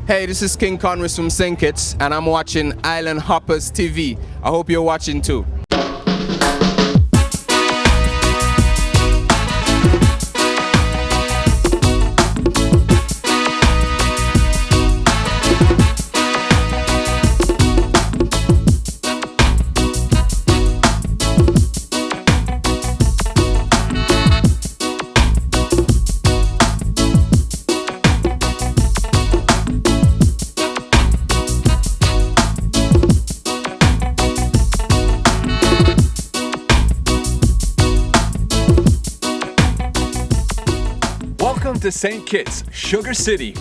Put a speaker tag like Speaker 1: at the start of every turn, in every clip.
Speaker 1: Hey, this is King Conrad from St. Kitts, and I'm watching Island Hoppers TV. I hope you're watching too.
Speaker 2: Welcome to St. Kitts, Sugar City.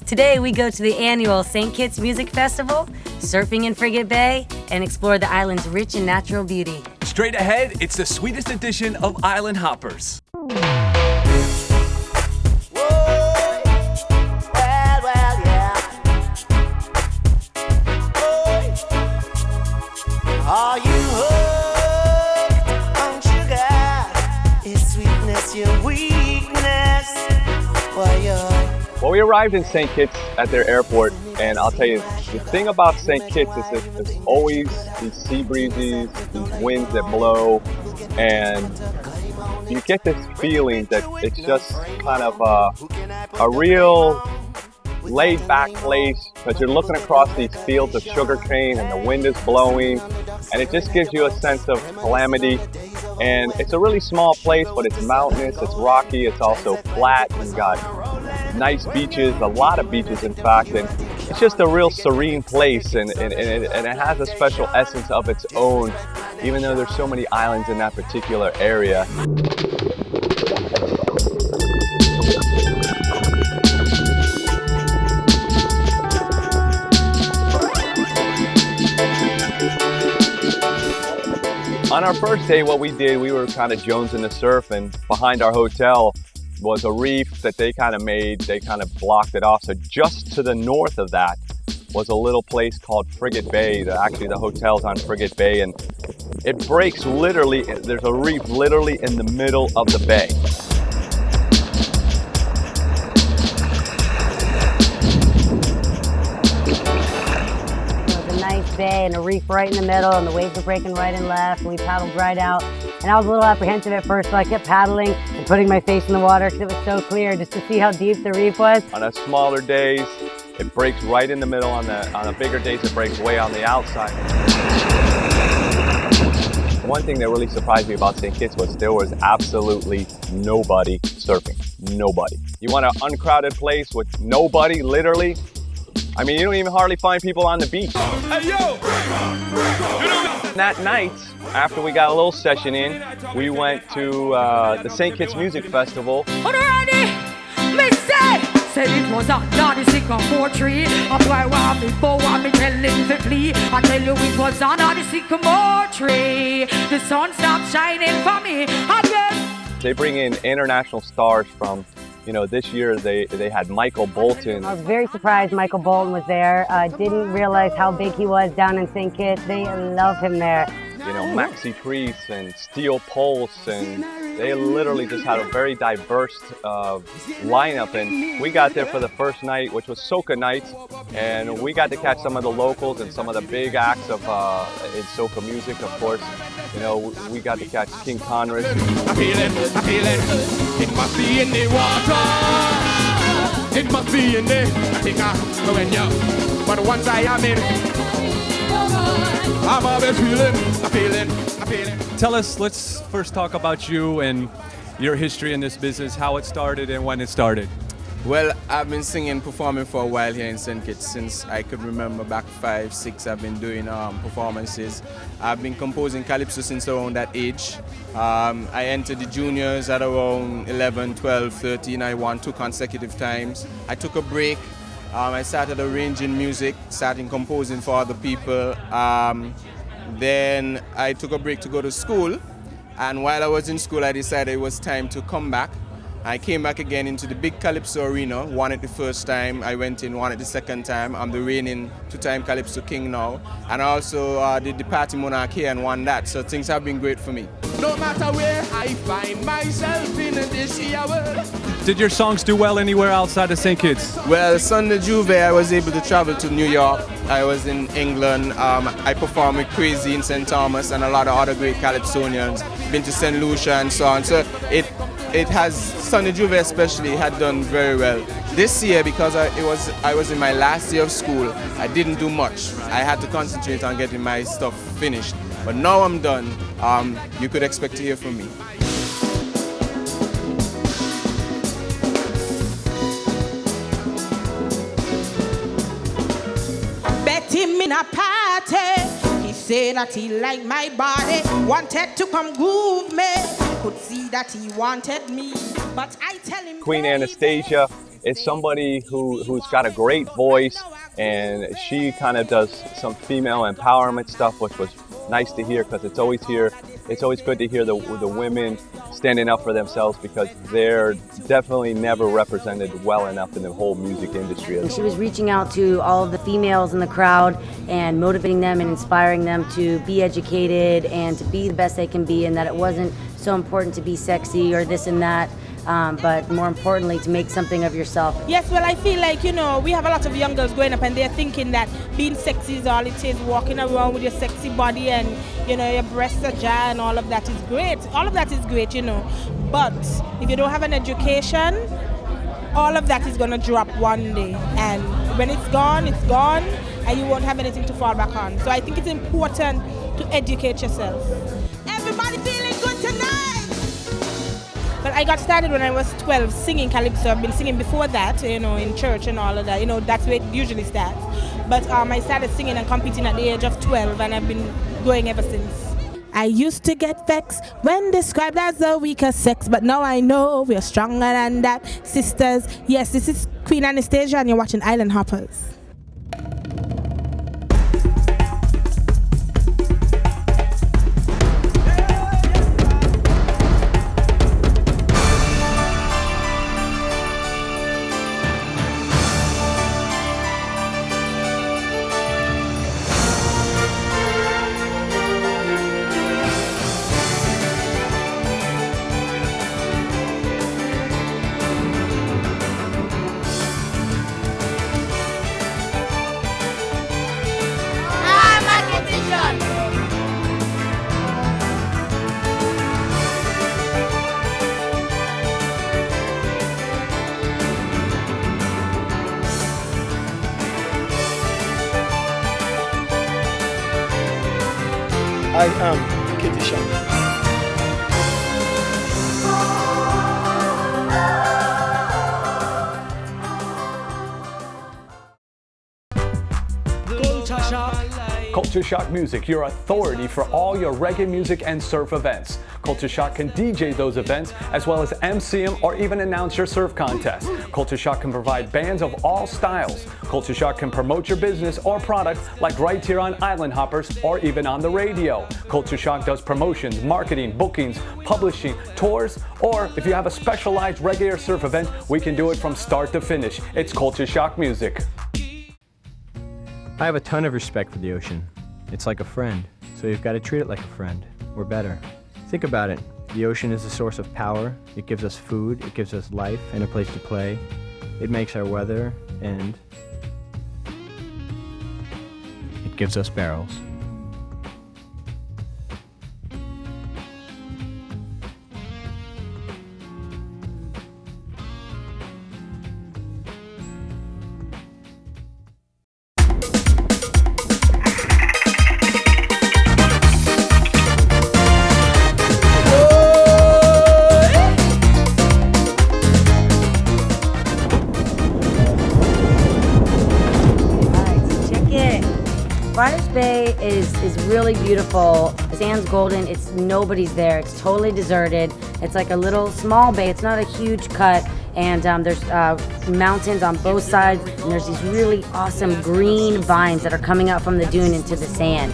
Speaker 3: Today we go to the annual St. Kitts Music Festival, surfing in Frigate Bay, and explore the island's rich and natural beauty.
Speaker 2: Straight ahead, it's the sweetest edition of Island Hoppers.
Speaker 4: Are you hooked on sugar? Is sweetness your weakness?
Speaker 5: Well, we arrived in St. Kitts at their airport, and I'll tell you, the thing about St. Kitts is that there's always these sea breezes, these winds that blow, and you get this feeling that it's just kind of a real laid-back place, because you're looking across these fields of sugarcane and the wind is blowing, and it just gives you a sense of calamity. And it's a really small place, but it's mountainous, it's rocky, it's also flat. We've got nice beaches, a lot of beaches in fact, and it's just a real serene place, and it has a special essence of its own, even though there's so many islands in that particular area. On our first day, what we did, we were kind of jonesing the surf, and behind our hotel was a reef that they kind of made. They kind of blocked it off. So just to the north of that was a little place called Frigate Bay. Actually, the hotel's on Frigate Bay, and it breaks literally, there's a reef literally in the middle of the bay.
Speaker 3: Nice bay and a reef right in the middle, and the waves were breaking right and left, and we paddled right out. And I was a little apprehensive at first, so I kept paddling and putting my face in the water because it was so clear, just to see how deep the reef was.
Speaker 5: On the smaller days, it breaks right in the middle. On the bigger days, it breaks way on the outside. One thing that really surprised me about St. Kitts was there was absolutely nobody surfing. Nobody. You want an uncrowded place with nobody, literally? I mean, you don't even hardly find people on the beach.
Speaker 2: Hey, yo!
Speaker 5: That night, after we got a little session in, we went to the St. Kitts Music Festival.
Speaker 6: Said it was a naughty sycamore tree. Up where I before I me tell him to flee. I tell you it was a naughty sycamore tree. The sun stopped shining for me.
Speaker 5: They bring in international stars from, you know, this year they had Michael Bolton.
Speaker 3: I was very surprised Michael Bolton was there. Didn't realize how big he was down in St. Kitts. They love him there.
Speaker 5: You know, Maxi Priest and Steel Pulse, and they literally just had a very diverse lineup. And we got there for the first night, which was soca night, and we got to catch some of the locals and some of the big acts of in soca music, of course. You know, we got to catch King Conrad.
Speaker 7: I feel it, it must be in the water, it must be in there. I think I'm going young, but once I am in, I'm always feeling.
Speaker 2: Tell us, let's first talk about you and your history in this business, how it started and when it started.
Speaker 1: Well, I've been singing, performing for a while here in St. Kitts since I could remember. Back 5, 6, I've been doing performances. I've been composing calypso since around that age. I entered the juniors at around 11, 12, 13. I won 2 consecutive times. I took a break. I started arranging music, starting composing for other people. Then I took a break to go to school. And while I was in school, I decided it was time to come back I came back again into the big Calypso arena, won it the first time, I went in, won it the second time. I'm the reigning two-time Calypso king now. And I also did the Party Monarch here and won that, so things have been great for me.
Speaker 7: No matter where I find myself in this here world.
Speaker 2: Did your songs do well anywhere outside of St. Kitts?
Speaker 1: Well, Sunday Juve, I was able to travel to New York. I was in England. I performed with Crazy in St. Thomas and a lot of other great Calypsonians. Been to St. Lucia and so on. So it has, Sunday Juve especially, had done very well. This year, because I was in my last year of school, I didn't do much. I had to concentrate on getting my stuff finished. But now I'm done. You could expect to hear from me.
Speaker 8: Met him in a party. He said that he liked my body, wanted to come groove me. Could see that he wanted me, but I tell him.
Speaker 5: Queen Anastasia is somebody who's got a great voice, and she kind of does some female empowerment stuff, which was nice to hear, because it's always good to hear the women standing up for themselves, because they're definitely never represented well enough in the whole music industry.
Speaker 3: And she was reaching out to all of the females in the crowd and motivating them and inspiring them to be educated and to be the best they can be, and that it wasn't so important to be sexy or this and that, but more importantly to make something of yourself.
Speaker 8: Yes, well, I feel like, we have a lot of young girls growing up and they're thinking that being sexy is all it is, walking around with your sexy body and, your breasts are jar and all of that is great. All of that is great, But if you don't have an education, all of that is going to drop one day. And when it's gone, and you won't have anything to fall back on. So I think it's important to educate yourself. Everybody feeling good tonight? Well, I got started when I was 12 singing Calypso. I've been singing before that, in church and all of that. That's where it usually starts. But I started singing and competing at the age of 12, and I've been going ever since. I used to get vexed when described as the weaker sex, but now I know we're stronger than that. Sisters, yes, this is Queen Anastasia, and you're watching Island Hoppers.
Speaker 9: I am Kitty Shaw.
Speaker 2: Culture Shock Music, your authority for all your reggae music and surf events. Culture Shock can DJ those events as well as MC them or even announce your surf contest. Culture Shock can provide bands of all styles. Culture Shock can promote your business or product like right here on Island Hoppers or even on the radio. Culture Shock does promotions, marketing, bookings, publishing, tours, or if you have a specialized reggae or surf event, we can do it from start to finish. It's Culture Shock Music.
Speaker 10: I have a ton of respect for the ocean. It's like a friend, so you've got to treat it like a friend, or better. Think about it. The ocean is a source of power. It gives us food, it gives us life and a place to play. It makes our weather, and it gives us barrels.
Speaker 3: Friars Bay is really beautiful. The sand's golden. Nobody's there. It's totally deserted. It's like a little small bay. It's not a huge cut. And there's mountains on both sides. And there's these really awesome green vines that are coming out from the dune into the sand.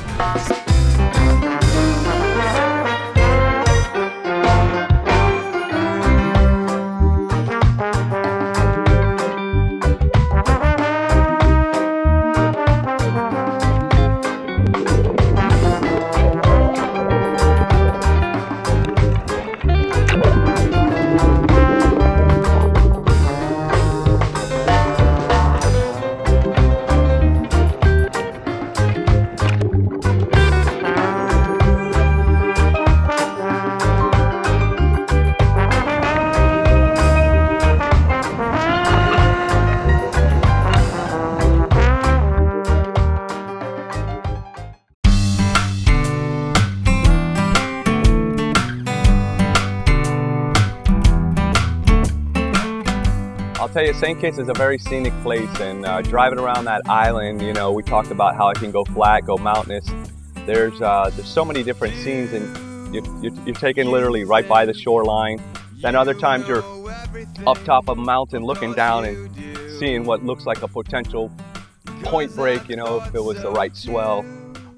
Speaker 5: I'll tell you, St. Kitts is a very scenic place, and driving around that island, you know, we talked about how it can go flat, go mountainous. There's so many different scenes, and you're taken literally right by the shoreline. Then other times you're up top of a mountain looking down and seeing what looks like a potential point break, you know, if it was the right swell.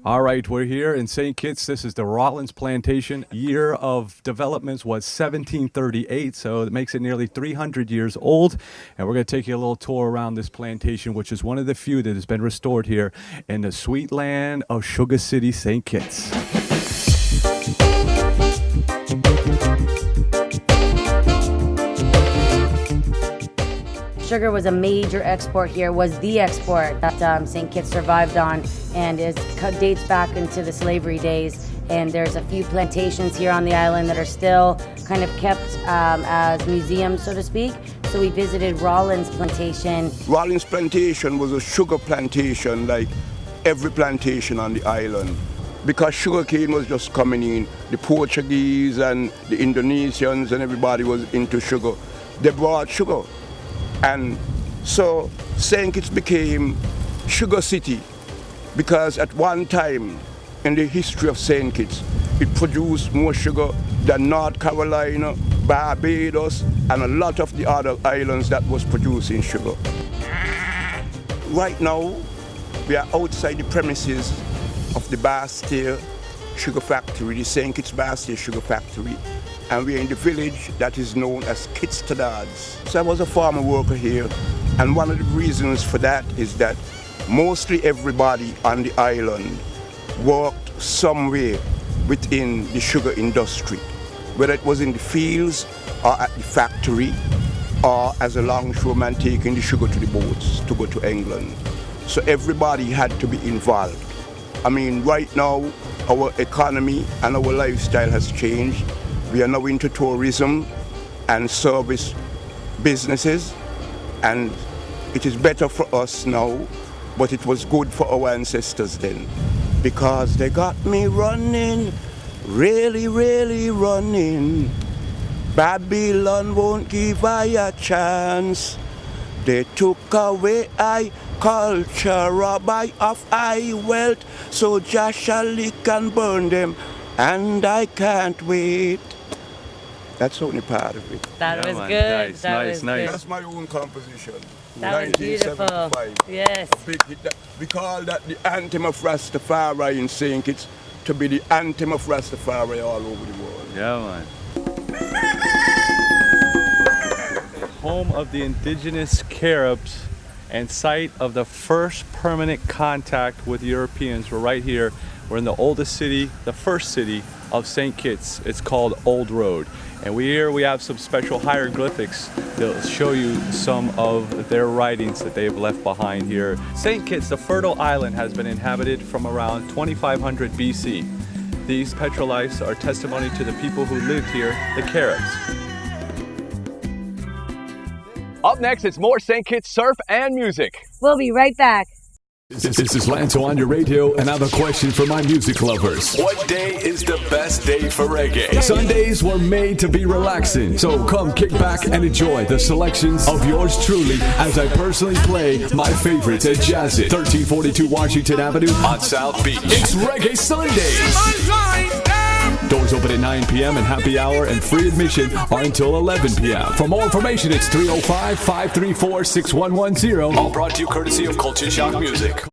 Speaker 2: All right, we're here in St. Kitts. This is the Rollins Plantation. Year of development was 1738, so it makes it nearly 300 years old. And we're going to take you a little tour around this plantation, which is one of the few that has been restored here in the sweet land of Sugar City, St. Kitts.
Speaker 3: Sugar was a major export here, was the export that St. Kitts survived on, and it dates back into the slavery days. And there's a few plantations here on the island that are still kind of kept as museums, so to speak. So we visited Rollins Plantation.
Speaker 11: Rollins Plantation was a sugar plantation like every plantation on the island. Because sugarcane was just coming in, the Portuguese and the Indonesians and everybody was into sugar. They brought sugar. And so St. Kitts became Sugar City because at one time in the history of St. Kitts, it produced more sugar than North Carolina, Barbados, and a lot of the other islands that was producing sugar. Right now, we are outside the premises of the Bastille Sugar Factory, the St. Kitts Bastille Sugar Factory. And we're in the village that is known as Kitstadads. So I was a farmer worker here, and one of the reasons for that is that mostly everybody on the island worked somewhere within the sugar industry, whether it was in the fields or at the factory or as a longshoreman taking the sugar to the boats to go to England. So everybody had to be involved. I mean, right now, our economy and our lifestyle has changed. We are now into tourism and service businesses, and it is better for us now, but it was good for our ancestors then, because they got me running, really, really running. Babylon won't give I a chance. They took away I culture, rob I of I wealth, so Joshua can burn them, and I can't wait. That's only part of it.
Speaker 3: That was
Speaker 2: man.
Speaker 3: good.
Speaker 2: Nice,
Speaker 3: that
Speaker 2: nice,
Speaker 3: was
Speaker 2: nice.
Speaker 3: Good.
Speaker 11: That's my own composition.
Speaker 3: That was beautiful.
Speaker 11: 1975.
Speaker 3: Yes.
Speaker 11: A big hit. We call that the anthem of Rastafari in St. Kitts, to be the anthem of Rastafari all over the world.
Speaker 2: Yeah, man. Home of the indigenous Caribs and site of the first permanent contact with Europeans. We're right here. We're in the oldest city, the first city of St. Kitts. It's called Old Road. And we have some special hieroglyphics that'll show you some of their writings that they've left behind here. St. Kitts, the fertile island, has been inhabited from around 2500 BC. These petroglyphs are testimony to the people who lived here, the Caribs.
Speaker 5: Up next, it's more St. Kitts surf and music.
Speaker 3: We'll be right back.
Speaker 12: This is Lanto on your radio, and I have a question for my music lovers.
Speaker 13: What day is the best day for reggae?
Speaker 12: Sundays were made to be relaxing, so come kick back and enjoy the selections of yours truly as I personally play my favorites at Jazz It, 1342 Washington Avenue
Speaker 13: On South Beach.
Speaker 12: It's Reggae Sundays. Doors open at 9 p.m. and happy hour and free admission are until 11 p.m. For more information, it's 305-534-6110.
Speaker 13: All brought to you courtesy of Culture Shock Music.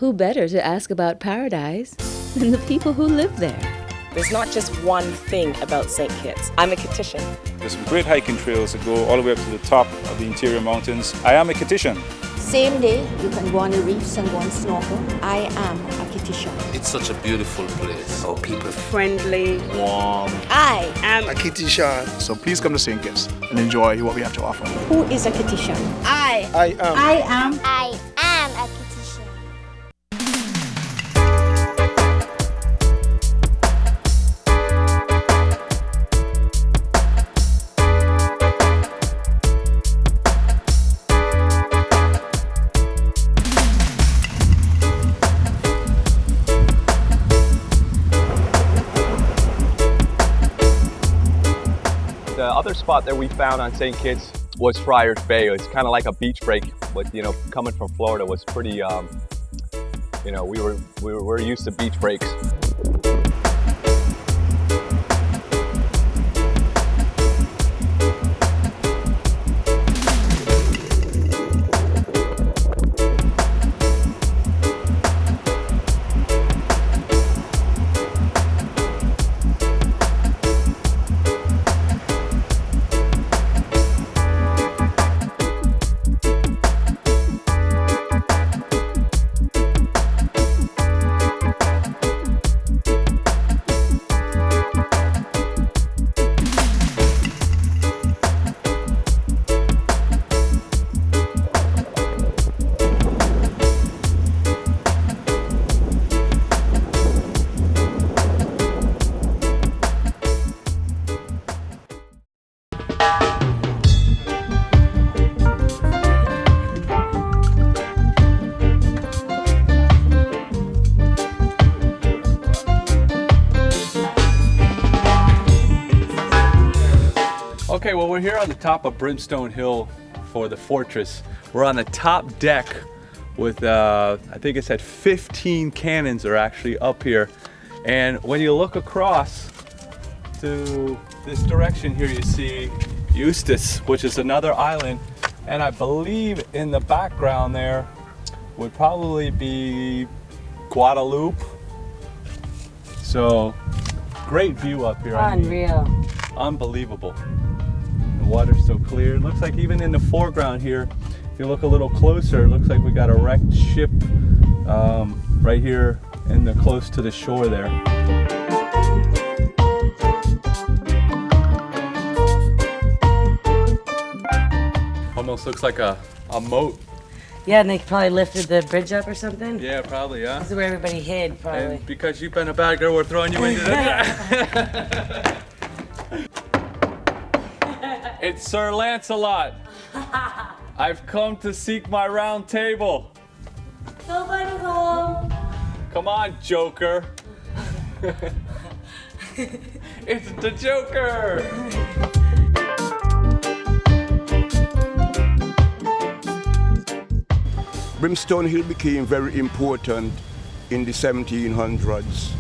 Speaker 14: who better to ask about paradise than the people who live there?
Speaker 15: There's not just one thing about St. Kitts. I'm a Kittitian.
Speaker 16: There's some great hiking trails that go all the way up to the top of the interior mountains. I am a Kittitian.
Speaker 17: Same day, you can go on the reefs and go and snorkel. I am a Kittitian.
Speaker 18: It's such a beautiful place. Our people
Speaker 19: friendly,
Speaker 18: warm.
Speaker 17: I
Speaker 19: am a Kittitian.
Speaker 20: So please come to St. Kitts and enjoy what we have to offer.
Speaker 17: Who is a Kittitian?
Speaker 19: I am
Speaker 17: a Kittitian.
Speaker 5: The other spot that we found on St. Kitts was Friars Bay. It's kind of like a beach break, but you know, coming from Florida was pretty, you know, we're used to beach breaks.
Speaker 2: Okay, well, we're here on the top of Brimstone Hill for the fortress. We're on the top deck with, I think it said 15 cannons are actually up here. And when you look across to this direction here, you see Eustis, which is another island. And I believe in the background there would probably be Guadeloupe. So, great view up here.
Speaker 3: Unreal.
Speaker 2: Unbelievable. The water's so clear. It looks like even in the foreground here, if you look a little closer, it looks like we got a wrecked ship right here close to the shore there. Almost looks like a moat.
Speaker 3: Yeah, and they probably lifted the bridge up or something.
Speaker 2: Yeah, probably, yeah.
Speaker 3: This is where everybody hid, probably.
Speaker 2: And because you've been a bad girl, we're throwing you into the It's Sir Lancelot. I've come to seek my round table.
Speaker 3: Nobody's home.
Speaker 2: Come on, Joker. It's the Joker.
Speaker 11: Brimstone Hill became very important in the 1700s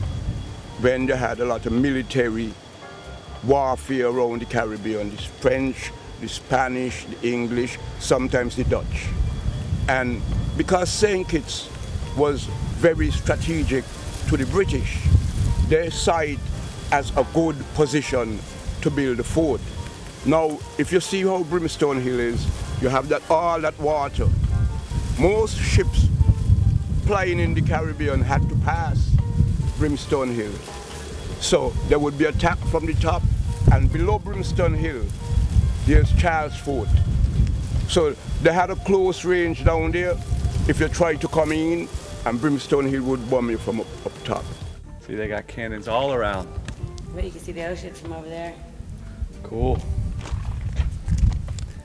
Speaker 11: when they had a lot of military warfare around the Caribbean, the French, the Spanish, the English, sometimes the Dutch. And because St. Kitts was very strategic to the British, they saw it as a good position to build a fort. Now, if you see how Brimstone Hill is, you have all that water. Most ships plying in the Caribbean had to pass Brimstone Hill. So there would be attack from the top, and below Brimstone Hill, there's Charles Fort. So they had a close range down there. If you try to come in, and Brimstone Hill would bomb you from up top.
Speaker 2: See, they got cannons all around.
Speaker 3: But you can see the ocean from over there.
Speaker 2: Cool.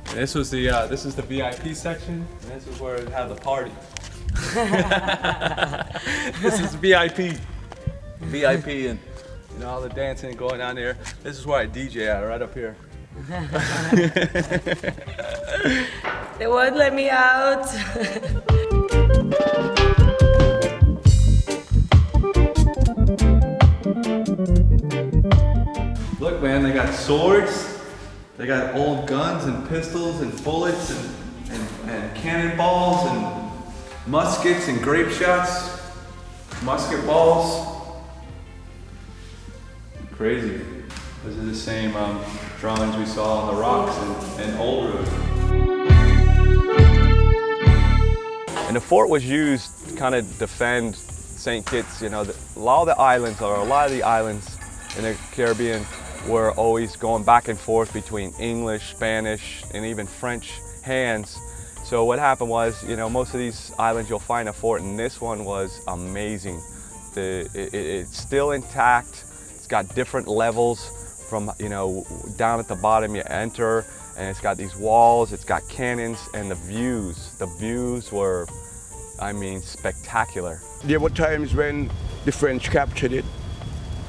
Speaker 2: And this is the VIP section, and this is where we have the party. This is VIP, and you know all the dancing going on there. This is where I DJ at, right up here.
Speaker 3: They won't let me out.
Speaker 2: Look, man, they got swords. They got old guns and pistols and bullets and cannonballs and muskets and grape shots. musket balls. Crazy. Those are the same drawings we saw on the rocks in Old Road. And the fort was used to kind of defend St. Kitts. You know, a lot of the islands in the Caribbean were always going back and forth between English, Spanish, and even French hands. So what happened was, you know, most of these islands you'll find a fort, and this one was amazing. It's still intact. It's got different levels from, you know, down at the bottom you enter, and it's got these walls, it's got cannons, and the views were, I mean, spectacular.
Speaker 11: There were times when the French captured it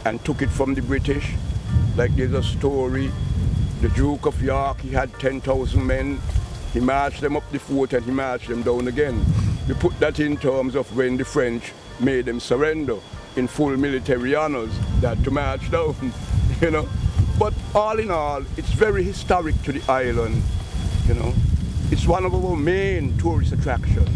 Speaker 11: and took it from the British. Like there's a story, the Duke of York, he had 10,000 men. He marched them up the fort and he marched them down again. We put that in terms of when the French made them surrender in full military honors, that to march down, you know. But all in all, it's very historic to the island, you know. It's one of our main tourist attractions.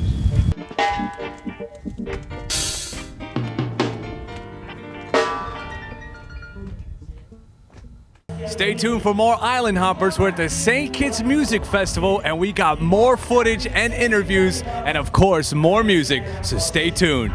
Speaker 2: Stay tuned for more Island Hoppers. We're at the St. Kitts Music Festival, and we got more footage and interviews, and of course, more music, so stay tuned.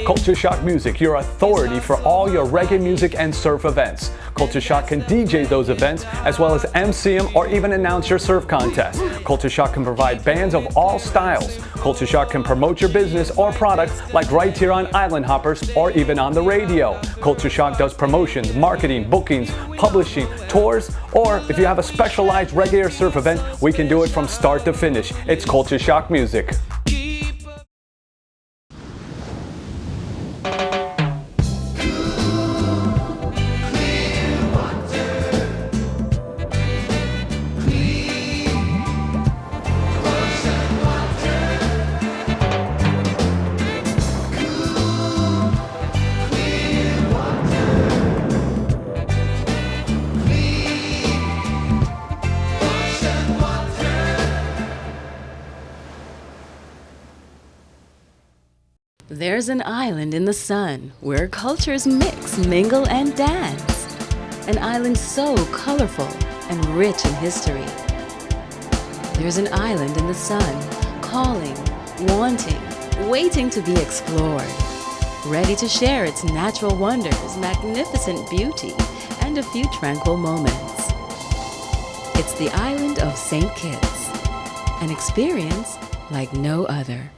Speaker 2: Culture Shock Music, your authority for all your reggae music and surf events. Culture Shock can DJ those events as well as MC them or even announce your surf contest. Culture Shock can provide bands of all styles. Culture Shock can promote your business or product like right here on Island Hoppers or even on the radio. Culture Shock does promotions, marketing, bookings, publishing, tours, or if you have a specialized reggae or surf event, we can do it from start to finish. It's Culture Shock Music.
Speaker 14: There's an island in the sun where cultures mix, mingle, and dance. An island so colorful and rich in history. There's an island in the sun, calling, wanting, waiting to be explored. Ready to share its natural wonders, magnificent beauty, and a few tranquil moments. It's the island of St. Kitts, an experience like no other.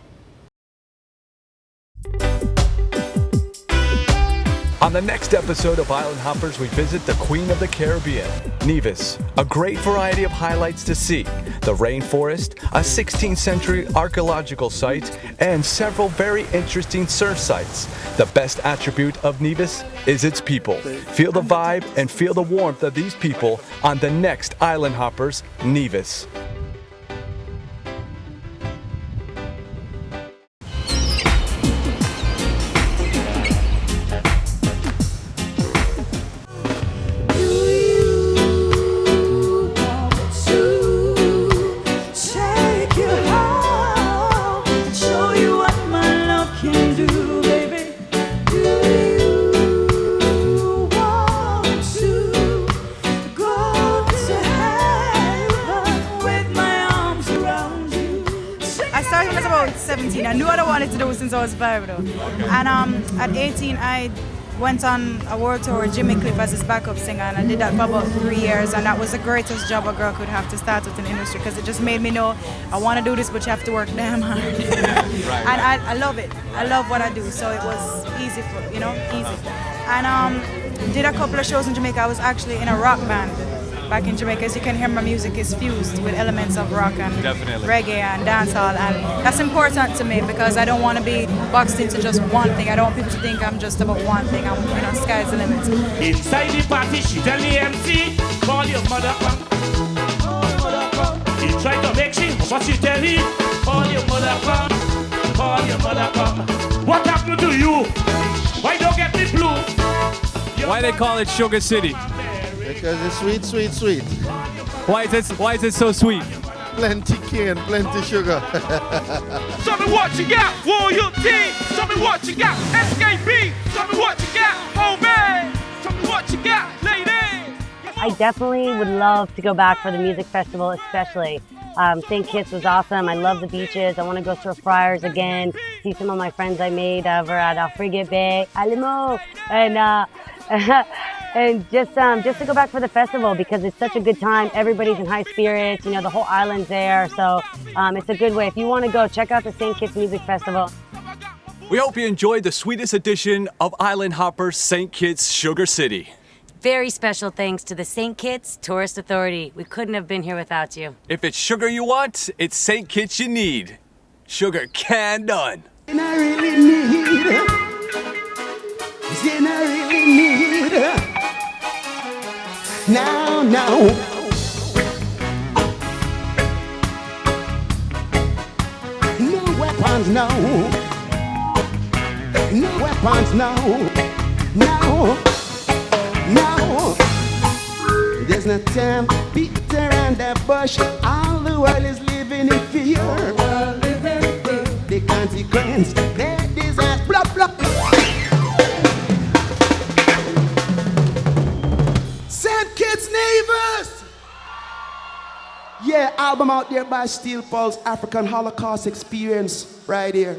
Speaker 2: On the next episode of Island Hoppers, we visit the Queen of the Caribbean, Nevis. A great variety of highlights to see. The rainforest, a 16th century archaeological site, and several very interesting surf sites. The best attribute of Nevis is its people. Feel the vibe and feel the warmth of these people on the next Island Hoppers, Nevis.
Speaker 21: I knew what I wanted to do since I was 5 though. And at 18 I went on a world tour with Jimmy Cliff as his backup singer, and I did that for about 3 years, and that was the greatest job a girl could have to start with in the industry, because it just made me know I want to do this, but you have to work damn hard. And I love it. I love what I do, so it was easy for, you know, easy. And did a couple of shows in Jamaica. I was actually in a rock band back in Jamaica. As you can hear, my music is fused with elements of rock and reggae and dancehall, and that's important to me because I don't want to be boxed into just one thing. I don't want people to think I'm just about one thing. I'm, you know, sky's the limit.
Speaker 4: Inside the party, she tell the MC, call your mother come. He try to make she, but she tell him, call your mother come, call your mother come. What happened to you? Why don't get me blue?
Speaker 2: Why they call it Sugar City?
Speaker 22: Because it's sweet, sweet, sweet.
Speaker 2: Why is it so sweet?
Speaker 6: plenty cane, plenty sugar.
Speaker 4: Tell me what you got, Royalty. Tell me what you got, SKB. Tell me what you got, Obey. Tell me what you got, ladies.
Speaker 3: I definitely would love to go back for the music festival, especially. St. Kitts was awesome. I love the beaches. I want to go surf Friars again, see some of my friends I made over at Frigate Bay, Alimo, and just to go back for the festival because it's such a good time. Everybody's in high spirits. You know, the whole island's there, so it's a good way. If you want to go, check out the St. Kitts Music Festival.
Speaker 2: We hope you enjoyed the sweetest edition of Island Hopper St. Kitts Sugar City.
Speaker 3: Very special thanks to the St. Kitts Tourist Authority. We couldn't have been here without you.
Speaker 2: If it's sugar you want, it's St. Kitts you need. Sugar can done.
Speaker 22: And I really need, and I really need, now, no weapons, no weapons, no, there's no time, Peter and the bush, all the world is living in fear. The consequence, their disaster, blah, blah. St. Kitts Neighbors! Yeah, album out there by Steel Pulse, African Holocaust Experience, right here.